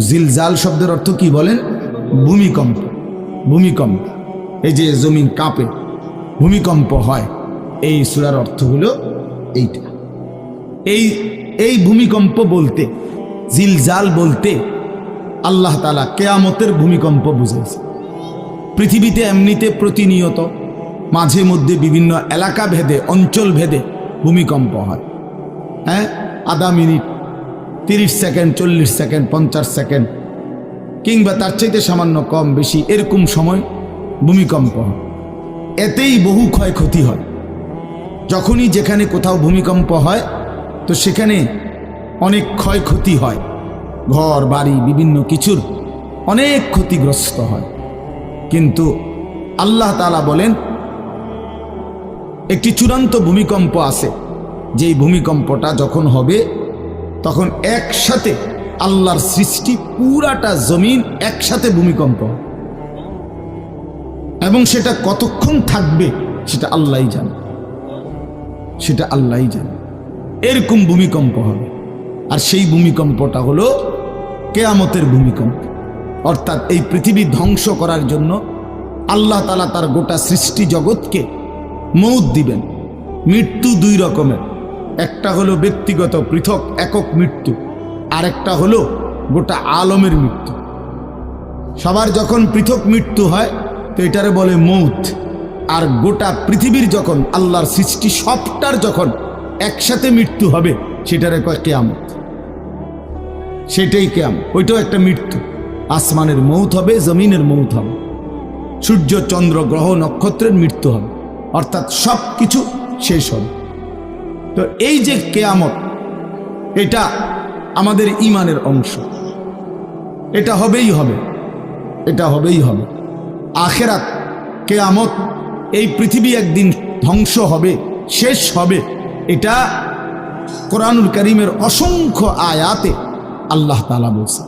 জিলজাল শব্দের অর্থ কি বলেন? ভূমিকম্প। ভূমিকম্প, এই যে জমিন কাঁপে, ভূমিকম্প হয়, এই সূরার অর্থ হলো এইটা। এই ভূমিকম্প বলতে, জিলজাল বলতে আল্লাহ তাআলা কিয়ামতের ভূমিকম্প বুঝাইছে। পৃথিবীতে এমনিতে প্রতিনিয়ত মাঝে মধ্যে বিভিন্ন এলাকা ভেদে, অঞ্চল ভেদে ভূমিকম্প হয়। হ্যাঁ, আধা মিনিট, 30 সেকেন্ড, 40 সেকেন্ড, 50 সেকেন্ড, কিংবা তার চাইতে সামান্য কম বেশি এরকম সময় ভূমিকম্প হয়। এতেই বহু ক্ষয়ক্ষতি হয়। যখনই যেখানে কোথাও ভূমিকম্প হয় তো সেখানে অনেক ক্ষয়ক্ষতি হয়, ঘর বাড়ি বিভিন্ন কিছুর অনেক ক্ষতিগ্রস্ত হয়। কিন্তু আল্লাহ তাআলা বলেন একটি চূড়ান্ত ভূমিকম্প আছে, যেই ভূমিকম্পটা যখন হবে তখন একসাথে আল্লাহর সৃষ্টি পুরাটা জমিন একসাথে ভূমিকম্প, এবং সেটা কতক্ষণ থাকবে সেটা আল্লাহই জানে, সেটা আল্লাহই জানে। এরকম ভূমিকম্প হবে, আর সেই ভূমিকম্পটা হলো কিয়ামতের ভূমিকম্প। অর্থাৎ এই পৃথিবী ধ্বংস করার জন্য আল্লাহ তাআলা তার গোটা সৃষ্টি জগৎকে মউত দিবেন। মৃত্যু দুই রকমের, একটা হলো ব্যক্তিগত পৃথক একক মৃত্যু, আর একটা হলো গোটা আলমের মৃত্যু। সবার যখন পৃথক মৃত্যু হয় তো এটারে বলে মউত, আর গোটা পৃথিবীর যখন আল্লাহর সৃষ্টি সবটার যখন একসাথে মৃত্যু হবে সেটারে কয় কিয়ামত। সেটাই কিয়ামত, ওইটাও একটা মৃত্যু। আসমানের মউত হবে, জমিনের মউত হবে, সূর্য চন্দ্র গ্রহ নক্ষত্রের মৃত্যু হবে, অর্থাৎ সব কিছু শেষ হবে। তো এই যে কিয়ামত, এটা আমাদের ঈমানের অংশ, এটা হবেই হবে, এটা হবেই হবে। আখিরাত, কিয়ামত, এই পৃথিবী একদিন ধ্বংস হবে, শেষ হবে, এটা কোরআনুল কারীমের অসংখ্য আয়াতে আল্লাহ তাআলা বলছেন।